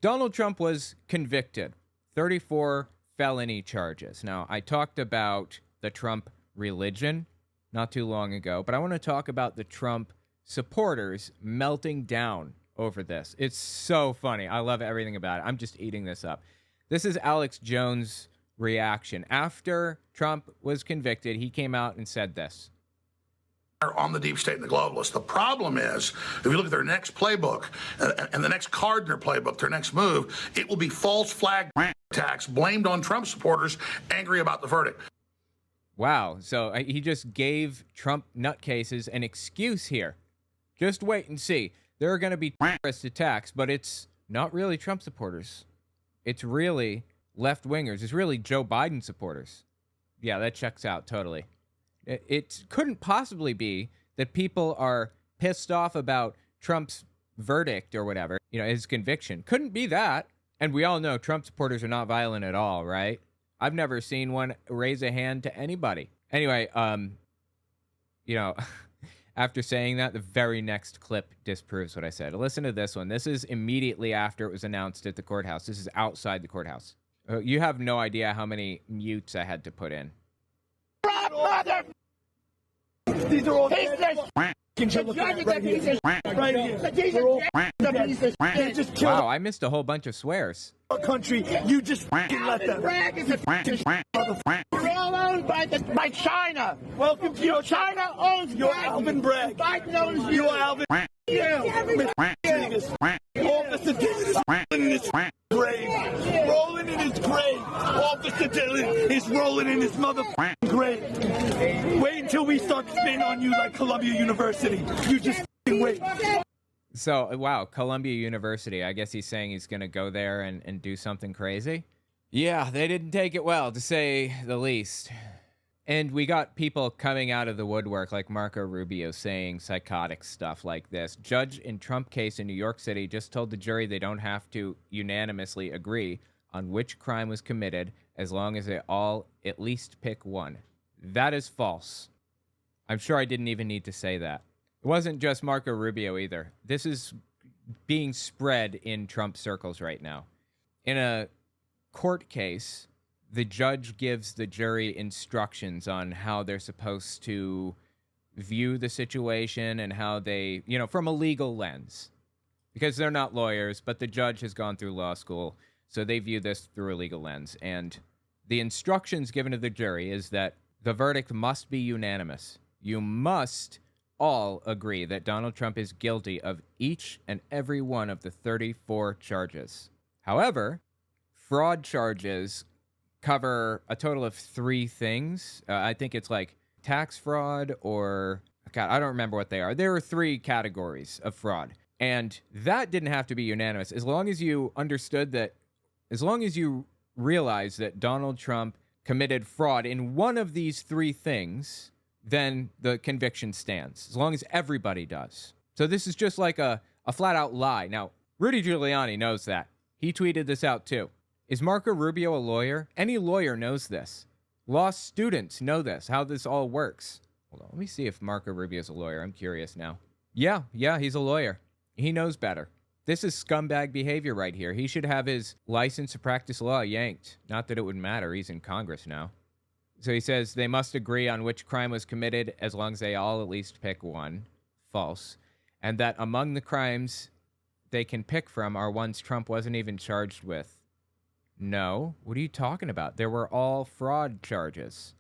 Donald Trump was convicted, 34 felony charges. Now, I talked about the Trump religion not too long ago, but I want to talk about the Trump supporters melting down over this. It's so funny. I love everything about it. I'm just eating this up. This is Alex Jones' reaction. After Trump was convicted, he came out and said this. On the deep state and the globalists. The problem is, if you look at their next playbook and the next card in their playbook, their next move, it will be false flag attacks blamed on Trump supporters angry about the verdict. Wow. So he just gave Trump nutcases an excuse here. Just wait and see. There are going to be terrorist attacks, but it's not really Trump supporters. It's really left-wingers. It's really Joe Biden supporters. Yeah, that checks out totally. It couldn't possibly be that people are pissed off about Trump's verdict or whatever, his conviction. Couldn't be that. And we all know Trump supporters are not violent at all, right? I've never seen one raise a hand to anybody. Anyway, after saying that, the very next clip disproves what I said. Listen to this one. This is immediately after it was announced at the courthouse. This is outside the courthouse. You have no idea how many mutes I had to put in. These are all wow, I missed a whole bunch of swears. Country, you just let them. We're all owned by China. Welcome to your China owns your Alvin Bragg. Biden owns you. Your Alvin. Officer Dillon is rolling in his grave. Rolling in his grave. Officer Dillon is rolling in his motherfucking grave. Wait until we start spinning on you like Columbia University. You just wait. So, wow, Columbia University. I guess he's saying he's going to go there and do something crazy. Yeah, they didn't take it well, to say the least. And we got people coming out of the woodwork like Marco Rubio saying psychotic stuff like this. Judge in Trump case in New York City just told the jury they don't have to unanimously agree on which crime was committed as long as they all at least pick one. That is false. I'm sure I didn't even need to say that. It wasn't just Marco Rubio either. This is being spread in Trump circles right now. In a court case, the judge gives the jury instructions on how they're supposed to view the situation and how they, from a legal lens. Because they're not lawyers, but the judge has gone through law school, so they view this through a legal lens. And the instructions given to the jury is that the verdict must be unanimous. You must all agree that Donald Trump is guilty of each and every one of the 34 charges. However, fraud charges cover a total of 3 things. I think it's like tax fraud or, God, I don't remember what they are. There are 3 categories of fraud. And that didn't have to be unanimous. As long as you understood that, as long as you realize that Donald Trump committed fraud in one of these 3 things, then the conviction stands, as long as everybody does. So this is just like a flat-out lie. Now, Rudy Giuliani knows that. He tweeted this out too. Is Marco Rubio a lawyer? Any lawyer knows this. Law students know this, how this all works. Hold on, let me see if Marco Rubio's a lawyer. I'm curious now. Yeah, he's a lawyer. He knows better. This is scumbag behavior right here. He should have his license to practice law yanked. Not that it would matter. He's in Congress now. So he says they must agree on which crime was committed as long as they all at least pick one. False. And that among the crimes they can pick from are ones Trump wasn't even charged with. No. What are you talking about? There were all fraud charges.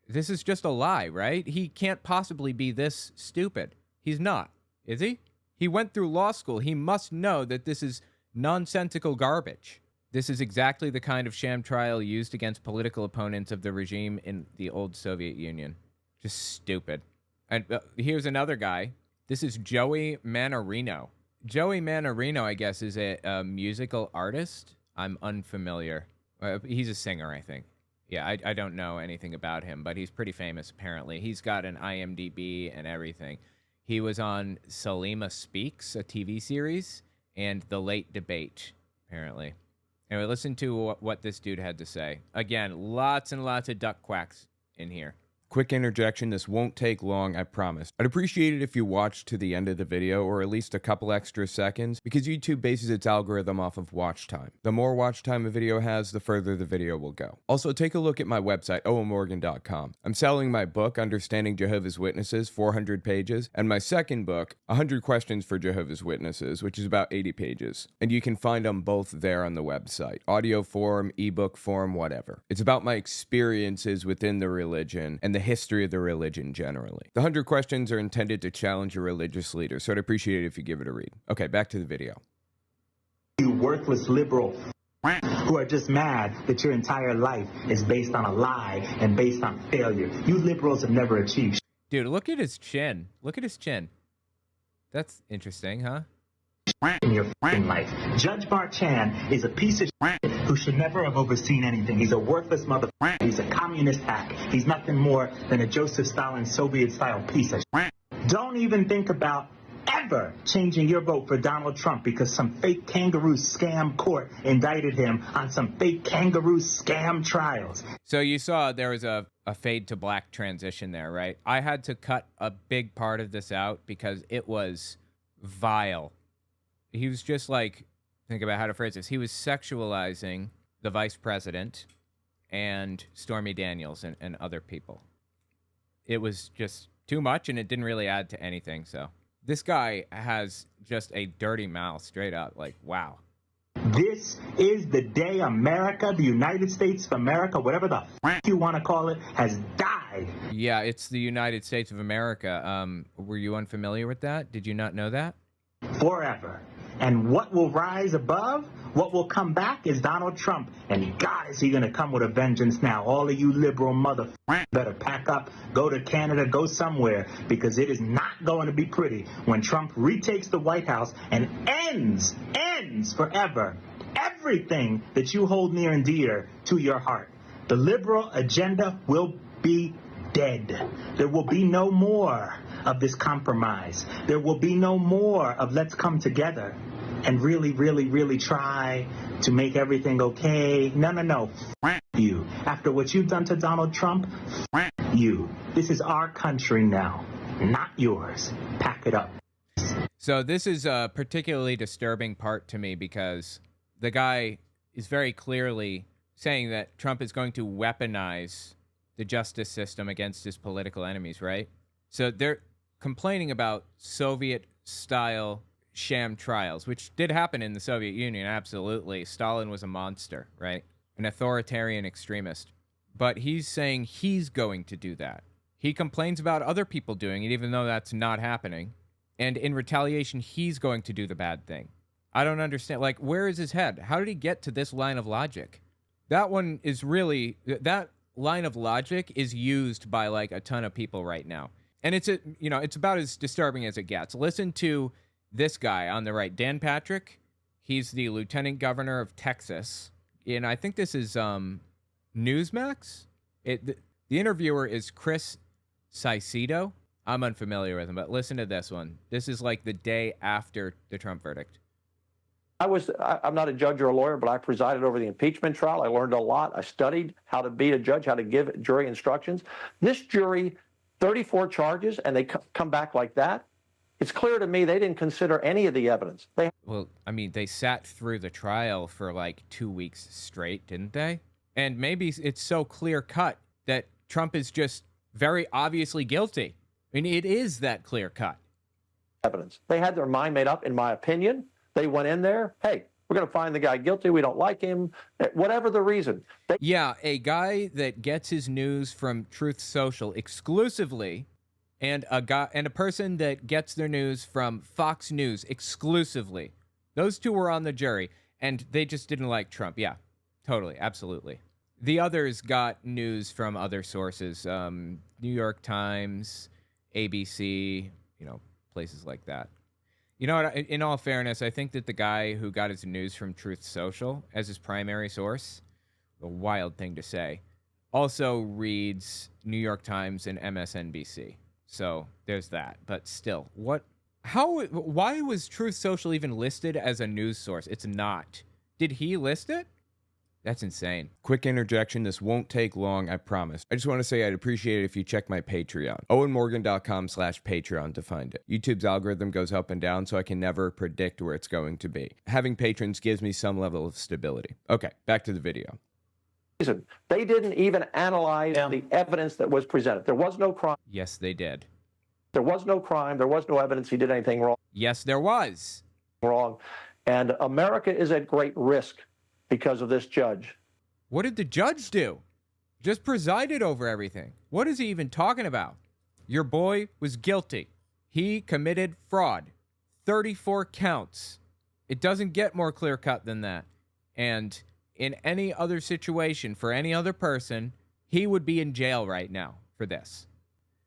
This is just a lie, right? He can't possibly be this stupid. He's not. Is he? He went through law school. He must know that this is nonsensical garbage. This is exactly the kind of sham trial used against political opponents of the regime in the old Soviet Union. Just stupid. And here's another guy. This is Joey Manarino. Joey Manarino, I guess, is a musical artist. I'm unfamiliar. He's a singer, I think. Yeah, I don't know anything about him, but he's pretty famous, apparently. He's got an IMDb and everything. He was on Salima Speaks, a TV series, and The Late Debate, apparently. Anyway, listen to what this dude had to say. Again, lots and lots of duck quacks in here. Quick interjection, this won't take long, I promise. I'd appreciate it if you watched to the end of the video, or at least a couple extra seconds, because YouTube bases its algorithm off of watch time. The more watch time a video has, the further the video will go. Also, take a look at my website, owenmorgan.com. I'm selling my book, Understanding Jehovah's Witnesses, 400 pages, and my second book, 100 Questions for Jehovah's Witnesses, which is about 80 pages. And you can find them both there on the website. Audio form, ebook form, whatever. It's about my experiences within the religion and the history of the religion generally. The 100 questions are intended to challenge a religious leader, so I'd appreciate it if you give it a read. Okay, back to the video. You worthless liberal who are just mad that your entire life is based on a lie and based on failure. You liberals have never achieved. Dude, look at his chin. Look at his chin. That's interesting, huh? In your f***ing life. Judge Barchan is a piece of shit who should never have overseen anything. He's a worthless motherfucker. He's a communist hack. He's nothing more than a Joseph Stalin Soviet-style piece of shit. Don't even think about ever changing your vote for Donald Trump because some fake kangaroo scam court indicted him on some fake kangaroo scam trials. So you saw there was a fade to black transition there, right? I had to cut a big part of this out because it was vile. He was just like, think about how to phrase this. He was sexualizing the vice president and Stormy Daniels and other people. It was just too much, and it didn't really add to anything. So this guy has just a dirty mouth, straight up. Like, wow. This is the day America, the United States of America, whatever the f*** you want to call it, has died. Yeah, it's the United States of America. Were you unfamiliar with that? Did you not know that? Forever. And what will rise above, what will come back is Donald Trump. And God, is he going to come with a vengeance now. All of you liberal motherfuckers better pack up, go to Canada, go somewhere, because it is not going to be pretty when Trump retakes the White House and ends forever everything that you hold near and dear to your heart. The liberal agenda will be dead. There will be no more of this compromise. There will be no more of let's come together and really, really, really try to make everything okay. No. F*** you. After what you've done to Donald Trump, f*** you. This is our country now, not yours. Pack it up. So this is a particularly disturbing part to me because the guy is very clearly saying that Trump is going to weaponize the justice system against his political enemies, right? So they're complaining about Soviet-style sham trials, which did happen in the Soviet Union, absolutely. Stalin was a monster, right? An authoritarian extremist. But he's saying he's going to do that. He complains about other people doing it, even though that's not happening. And in retaliation, he's going to do the bad thing. I don't understand. Like, where is his head? How did he get to this line of logic? That one is really... That line of logic is used by, like, a ton of people right now. And it's about as disturbing as it gets. Listen to this guy on the right, Dan Patrick. He's the lieutenant governor of Texas. And I think this is Newsmax. The interviewer is Chris Caicedo. I'm unfamiliar with him, but listen to this one. This is like the day after the Trump verdict. I'm not a judge or a lawyer, but I presided over the impeachment trial. I learned a lot. I studied how to be a judge, how to give jury instructions. This jury, 34 charges, and they come back like that. It's clear to me they didn't consider any of the evidence. They sat through the trial for like 2 weeks straight, didn't they? And maybe it's so clear cut that Trump is just very obviously guilty. I mean, it is that clear cut. Evidence. They had their mind made up, in my opinion. They went in there, hey, we're going to find the guy guilty. We don't like him. Whatever the reason. Yeah, a guy that gets his news from Truth Social exclusively, and a person that gets their news from Fox News exclusively. Those two were on the jury, and they just didn't like Trump. Yeah, totally, absolutely. The others got news from other sources, New York Times, ABC, places like that. You know what? In all fairness, I think that the guy who got his news from Truth Social as his primary source, a wild thing to say, also reads New York Times and MSNBC. So there's that. But still, why was Truth Social even listed as a news source? It's not. Did he list it? That's insane. Quick interjection. This won't take long, I promise. I just want to say I'd appreciate it if you check my Patreon. OwenMorgan.com/Patreon to find it. YouTube's algorithm goes up and down, so I can never predict where it's going to be. Having patrons gives me some level of stability. Okay, back to the video. They didn't even analyze the evidence that was presented. There was no crime. Yes, they did. There was no crime. There was no evidence he did anything wrong. Yes, there was. And America is at great risk because of this judge. What did the judge do? Just presided over everything. What is he even talking about? Your boy was guilty. He committed fraud. 34 counts. It doesn't get more clear-cut than that. And in any other situation, for any other person, he would be in jail right now for this.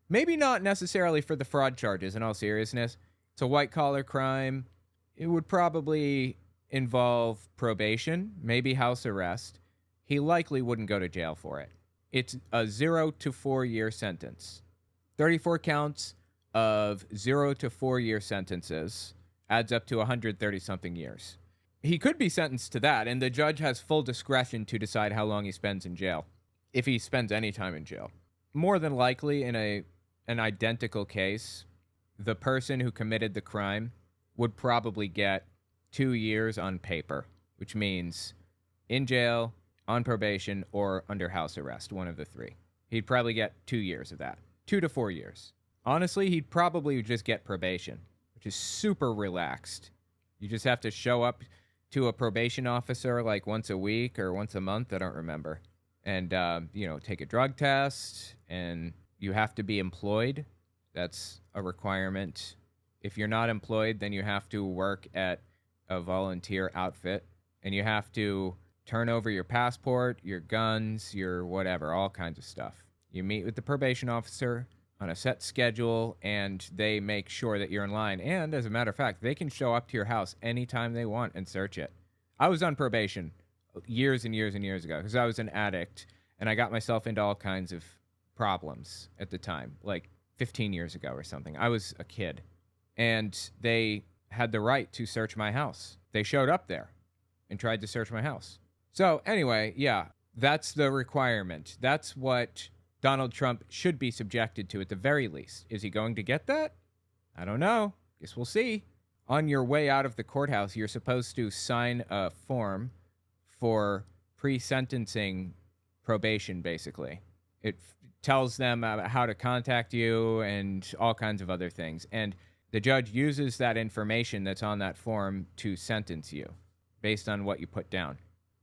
Maybe not necessarily for the fraud charges, in all seriousness. It's a white-collar crime. It would probably involve probation, maybe house arrest. He likely wouldn't go to jail for it. It's a 0 to 4 year sentence. 34 counts of 0 to 4 year sentences adds up to 130-something years. He could be sentenced to that, and the judge has full discretion to decide how long he spends in jail, if he spends any time in jail. More than likely, in an identical case, the person who committed the crime would probably get 2 years on paper, which means in jail, on probation, or under house arrest, one of the three. He'd probably get 2 years of that. 2 to 4 years. Honestly, he'd probably just get probation, which is super relaxed. You just have to show up to a probation officer like once a week or once a month, I don't remember, and, take a drug test, and you have to be employed. That's a requirement. If you're not employed, then you have to work at a volunteer outfit, and you have to turn over your passport, your guns, your whatever, all kinds of stuff. You meet with the probation officer on a set schedule, and they make sure that you're in line. And as a matter of fact, they can show up to your house anytime they want and search it. I was on probation years and years and years ago because I was an addict, and I got myself into all kinds of problems at the time, like 15 years ago or something. I was a kid, and they had the right to search my house. They showed up there and tried to search my house. So anyway, yeah, that's the requirement. That's what Donald Trump should be subjected to at the very least. Is he going to get that? I don't know. Guess we'll see. On your way out of the courthouse, you're supposed to sign a form for pre-sentencing probation, basically. It tells them how to contact you and all kinds of other things. And the judge uses that information that's on that form to sentence you based on what you put down.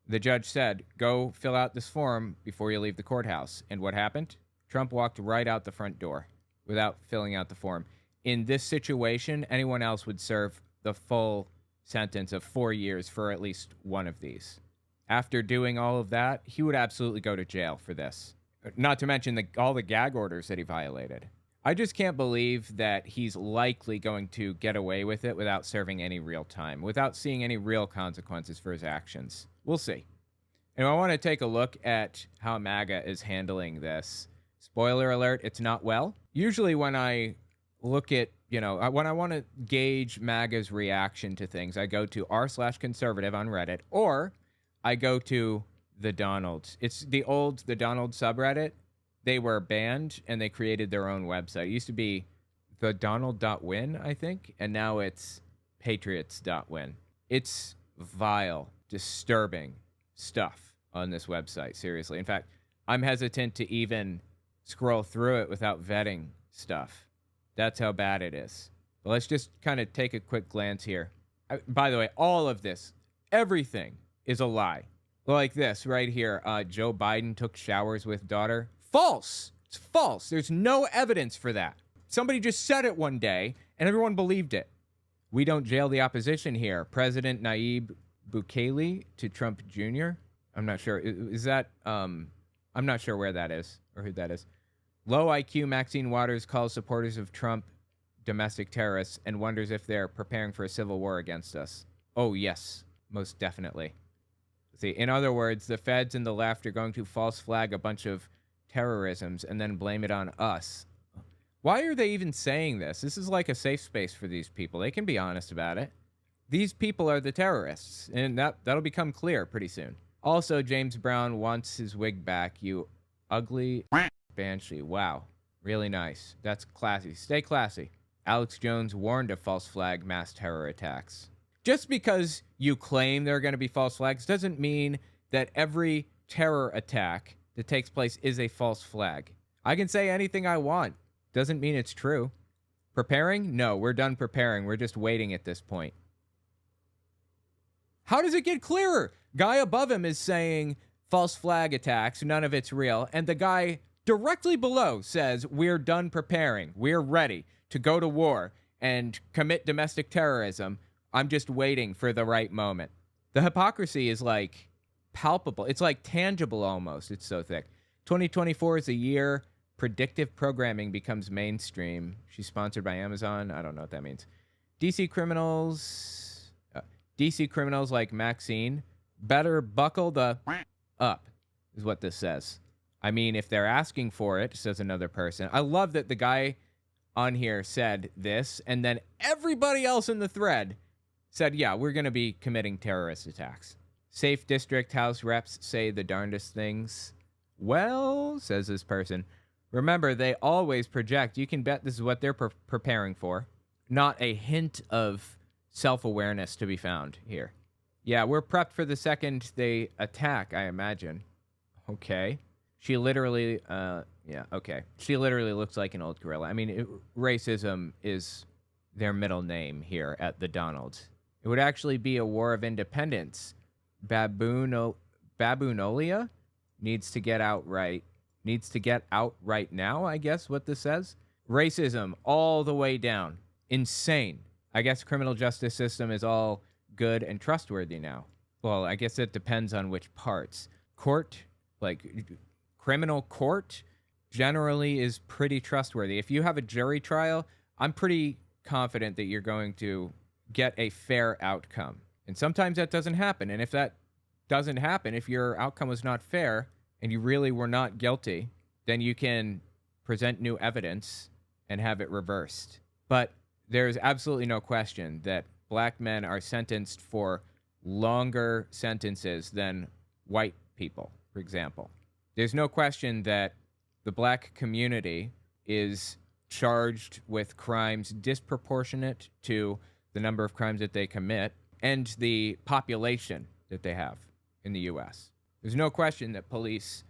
The judge said, go fill out this form before you leave the courthouse. And what happened? Trump walked right out the front door without filling out the form. In this situation, anyone else would serve the full sentence of 4 years for at least one of these. After doing all of that, he would absolutely go to jail for this. Not to mention all the gag orders that he violated. I just can't believe that he's likely going to get away with it without serving any real time, without seeing any real consequences for his actions. We'll see. And I want to take a look at how MAGA is handling this. Spoiler alert, it's not well. Usually when I look at, when I want to gauge MAGA's reaction to things, I go to r/conservative on Reddit, or I go to the Donalds. It's the Donald subreddit. They were banned, and they created their own website. It used to be thedonald.win, I think, and now it's patriots.win. It's vile, disturbing stuff on this website, seriously. In fact, I'm hesitant to even scroll through it without vetting stuff. That's how bad it is. But let's just kind of take a quick glance here. By the way, all of this, everything is a lie. Like this right here. Joe Biden took showers with daughter. False. It's false. There's no evidence for that. Somebody just said it one day, and everyone believed it. We don't jail the opposition here. President Nayib Bukele to Trump Jr. I'm not sure. Is that, I'm not sure where that is or who that is. Low IQ Maxine Waters calls supporters of Trump domestic terrorists and wonders if they're preparing for a civil war against us. Oh, yes, most definitely. See, in other words, the feds and the left are going to false flag a bunch of terrorisms and then blame it on us. Why are they even saying this? This is like a safe space for these people. They can be honest about it. These people are the terrorists, and that'll become clear pretty soon. Also, James Brown wants his wig back, you ugly banshee. Wow. Really nice. That's classy. Stay classy. Alex Jones warned of false flag mass terror attacks. Just because you claim there are going to be false flags doesn't mean that every terror attack that takes place is a false flag. I can say anything I want. Doesn't mean it's true. Preparing? No, we're done preparing. We're just waiting at this point. How does it get clearer? Guy above him is saying false flag attacks, none of it's real. And the guy directly below says, we're done preparing. We're ready to go to war and commit domestic terrorism. I'm just waiting for the right moment. The hypocrisy is like palpable. It's like tangible almost. It's so thick. 2024 is a year predictive programming becomes mainstream. She's sponsored by Amazon. I don't know what that means. DC criminals like Maxine better buckle the up, is what this says. I mean, if they're asking for it, says another person. I love that the guy on here said this, and then everybody else in the thread said, yeah, we're going to be committing terrorist attacks. Safe District House reps say the darndest things. Well, says this person, remember, they always project. You can bet this is what they're preparing for. Not a hint of self-awareness to be found here. Yeah, we're prepped for the second they attack, I imagine. Okay. She literally, She literally looks like an old gorilla. I mean, racism is their middle name here at the Donald. It would actually be a war of independence. Baboonolia needs to get out right now, I guess what this says. Racism all the way down. Insane. I guess criminal justice system is all good and trustworthy now. Well, I guess it depends on which parts. Court, like criminal court, generally is pretty trustworthy. If you have a jury trial, I'm pretty confident that you're going to get a fair outcome. And sometimes that doesn't happen. And if that doesn't happen, if your outcome was not fair and you really were not guilty, then you can present new evidence and have it reversed. But there's absolutely no question that black men are sentenced for longer sentences than white people, for example. There's no question that the black community is charged with crimes disproportionate to the number of crimes that they commit and the population that they have in the U.S. There's no question that police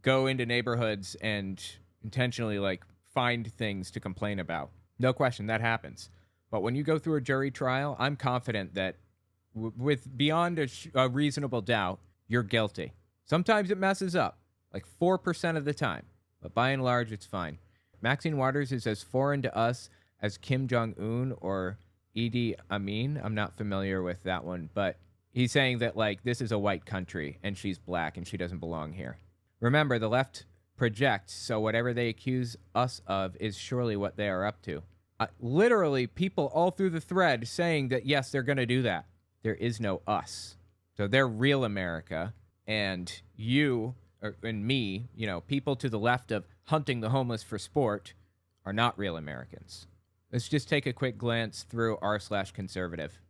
go into neighborhoods and intentionally find things to complain about. No question, that happens. But when you go through a jury trial, I'm confident that with beyond a reasonable doubt, you're guilty. Sometimes it messes up, like 4% of the time. But by and large, it's fine. Maxine Waters is as foreign to us as Kim Jong-un or Idi Amin. I'm not familiar with that one, but he's saying that this is a white country and she's black and she doesn't belong here. Remember, the left projects, so whatever they accuse us of is surely what they are up to. Literally, people all through the thread saying that, yes, they're going to do that. There is no us. So they're real America, and you and me, people to the left of hunting the homeless for sport are not real Americans. Let's just take a quick glance through r/conservative.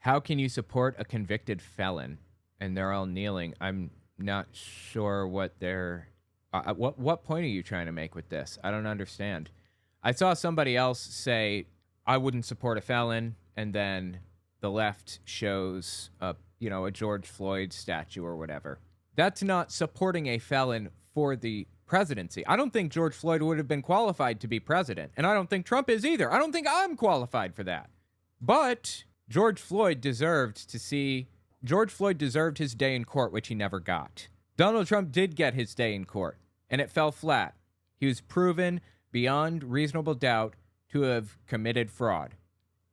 How can you support a convicted felon? And they're all kneeling. I'm not sure what they're... what point are you trying to make with this? I don't understand. I saw somebody else say, I wouldn't support a felon, and then the left shows a George Floyd statue or whatever. That's not supporting a felon for the presidency. I don't think George Floyd would have been qualified to be president, and I don't think Trump is either. I don't think I'm qualified for that. But George Floyd deserved his day in court, which he never got. Donald Trump did get his day in court, and it fell flat. He was proven beyond reasonable doubt to have committed fraud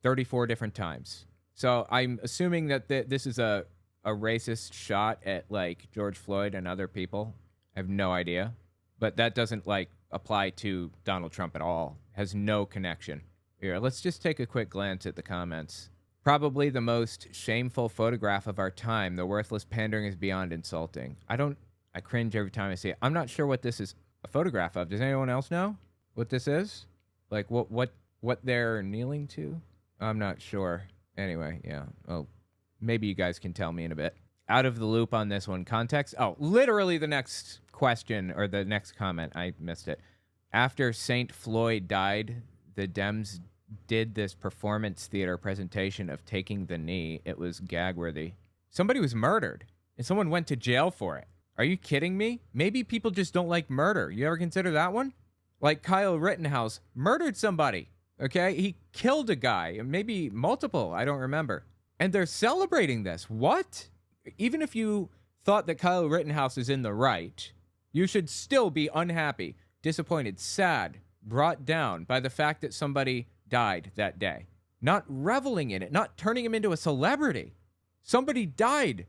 34 different times. So I'm assuming that this is a racist shot at George Floyd and other people. I have no idea. But that doesn't apply to Donald Trump at all. Has no connection. Here, let's just take a quick glance at the comments. Probably the most shameful photograph of our time. The worthless pandering is beyond insulting. I cringe every time I see it. I'm not sure what this is a photograph of. Does anyone else know what this is? What they're kneeling to? I'm not sure. Anyway, yeah. Oh, maybe you guys can tell me in a bit. out of the loop on this one. Context? Oh, literally the next question or the next comment. I missed it. After St. Floyd died, the Dems did this performance theater presentation of taking the knee. It was gag-worthy. Somebody was murdered, and someone went to jail for it. Are you kidding me? Maybe people just don't like murder. You ever consider that one? Like Kyle Rittenhouse murdered somebody, okay? He killed a guy, maybe multiple, I don't remember. And they're celebrating this. What? Even if you thought that Kyle Rittenhouse is in the right, you should still be unhappy, disappointed, sad, brought down by the fact that somebody died that day. Not reveling in it, not turning him into a celebrity. Somebody died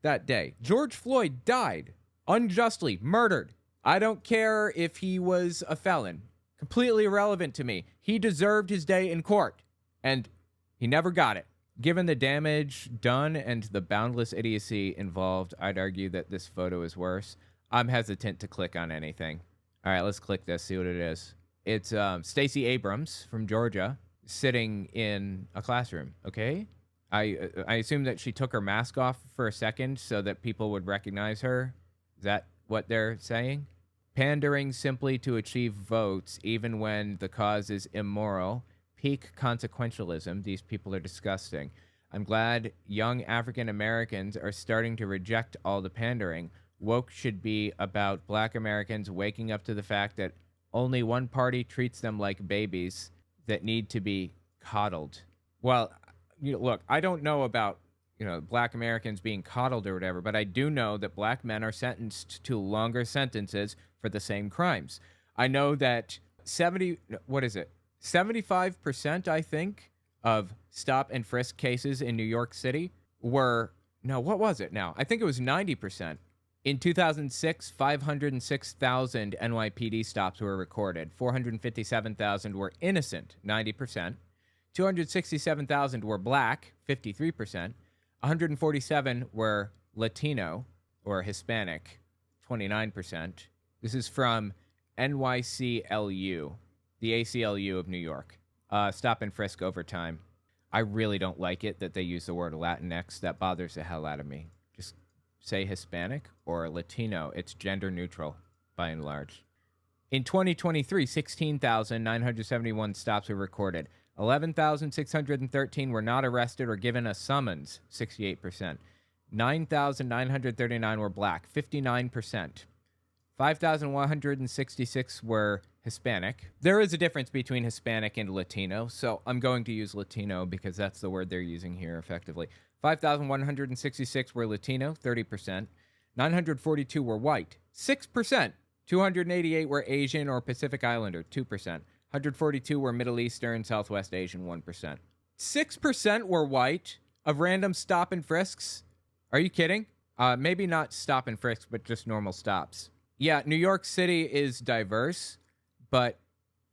that day. George Floyd died, unjustly, murdered. I don't care if he was a felon. Completely irrelevant to me. He deserved his day in court, and he never got it. Given the damage done and the boundless idiocy involved, I'd argue that this photo is worse. I'm hesitant to click on anything. All right, let's click this, see what it is. It's Stacey Abrams from Georgia sitting in a classroom, okay? I assume that she took her mask off for a second so that people would recognize her. Is that what they're saying? Pandering simply to achieve votes, even when the cause is immoral. Peak consequentialism. These people are disgusting. I'm glad young African Americans are starting to reject all the pandering. Woke should be about Black Americans waking up to the fact that only one party treats them like babies that need to be coddled. Well, look, I don't know about, Black Americans being coddled or whatever, but I do know that Black men are sentenced to longer sentences for the same crimes. I know that 75%, I think, of stop and frisk cases in New York City were, what was it now? I think it was 90%. In 2006, 506,000 NYPD stops were recorded. 457,000 were innocent, 90%. 267,000 were Black, 53%. 147 were Latino or Hispanic, 29%. This is from NYCLU, the ACLU of New York. Stop and frisk over time. I really don't like it that they use the word Latinx. That bothers the hell out of me. Just say Hispanic or Latino. It's gender neutral by and large. In 2023, 16,971 stops were recorded. 11,613 were not arrested or given a summons, 68%. 9,939 were Black, 59%. 5,166 were Hispanic. There is a difference between Hispanic and Latino, so I'm going to use Latino because that's the word they're using here effectively. 5,166 were Latino, 30%. 942 were white, 6%. 288 were Asian or Pacific Islander, 2%. 142 were Middle Eastern, Southwest Asian, 1%. 6% were white of random stop and frisks. Are you kidding? Maybe not stop and frisks, but just normal stops. Yeah, New York City is diverse, but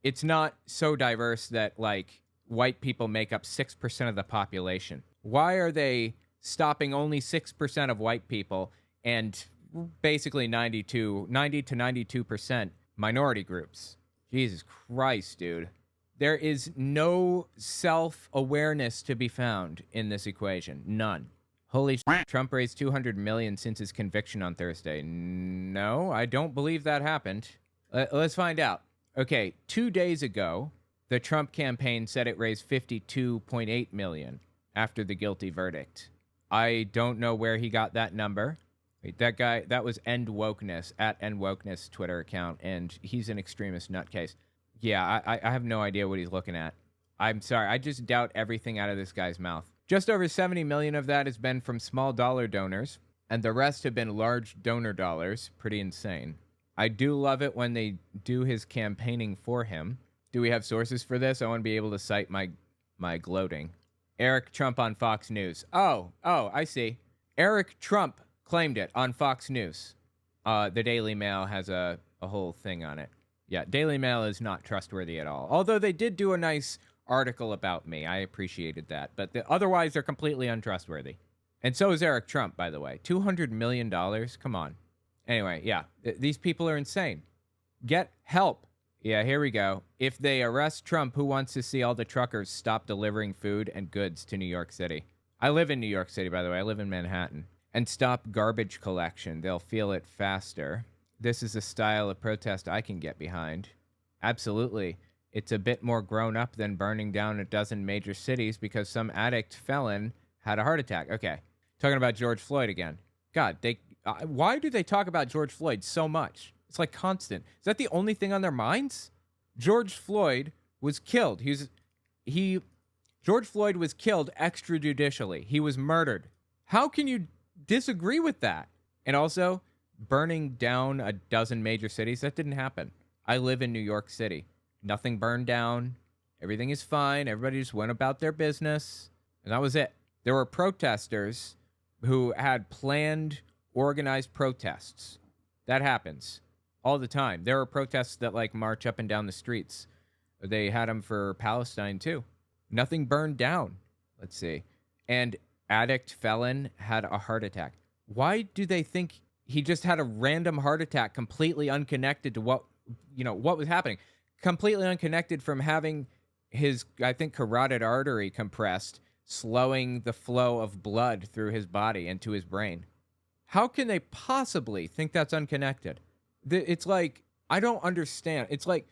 it's not so diverse that, white people make up 6% of the population. Why are they stopping only 6% of white people and basically 90 to 92% minority groups? Jesus Christ, dude. There is no self-awareness to be found in this equation. None. Holy shit, Trump raised $200 million since his conviction on Thursday. No, I don't believe that happened. Let's find out. Okay, 2 days ago, the Trump campaign said it raised $52.8 million after the guilty verdict. I don't know where he got that number. Wait, that guy, that was End Wokeness, at End Wokeness Twitter account, and he's an extremist nutcase. Yeah, I have no idea what he's looking at. I'm sorry, I just doubt everything out of this guy's mouth. Just over 70 million of that has been from small dollar donors, and the rest have been large donor dollars. Pretty insane. I do love it when they do his campaigning for him. Do we have sources for this? I want to be able to cite my gloating. Eric Trump on Fox News. Oh, I see. Eric Trump claimed it on Fox News. The Daily Mail has a whole thing on it. Yeah, Daily Mail is not trustworthy at all. Although they did do a nice article about me. I appreciated that. But otherwise, they're completely untrustworthy. And so is Eric Trump, by the way. $200 million? Come on. Anyway, yeah, these people are insane. Get help. Yeah, here we go. If they arrest Trump, who wants to see all the truckers stop delivering food and goods to New York City? I live in New York City, by the way. I live in Manhattan. And stop garbage collection. They'll feel it faster. This is a style of protest I can get behind. Absolutely. It's a bit more grown up than burning down a dozen major cities because some addict felon had a heart attack. Okay. Talking about George Floyd again. God, why do they talk about George Floyd so much? It's like constant. Is that the only thing on their minds? George Floyd was killed. George Floyd was killed extrajudicially. He was murdered. How can you disagree with that? And also, burning down a dozen major cities, that didn't happen. I live in New York City. Nothing burned down. Everything is fine. Everybody just went about their business. And that was it. There were protesters who had planned, organized protests. That happens all the time. There are protests that like march up and down the streets. They had them for Palestine too. Nothing burned down. Let's see. And addict felon had a heart attack. Why do they think he just had a random heart attack completely unconnected to what was happening? Completely unconnected from having his, I think, carotid artery compressed, slowing the flow of blood through his body into his brain. How can they possibly think that's unconnected? It's like, I don't understand. It's like,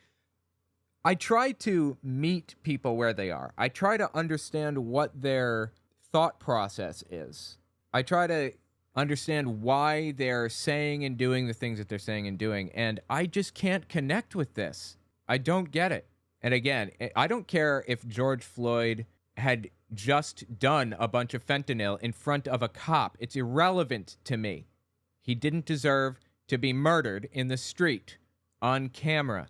I try to meet people where they are. I try to understand what their thought process is. I try to understand why they're saying and doing the things that they're saying and doing, and I just can't connect with this. I don't get it. And again, I don't care if George Floyd had just done a bunch of fentanyl in front of a cop. It's irrelevant to me. He didn't deserve to be murdered in the street on camera.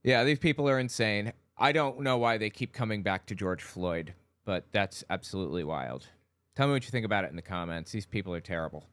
Yeah, these people are insane. I don't know why they keep coming back to George Floyd, but that's absolutely wild. Tell me what you think about it in the comments. These people are terrible.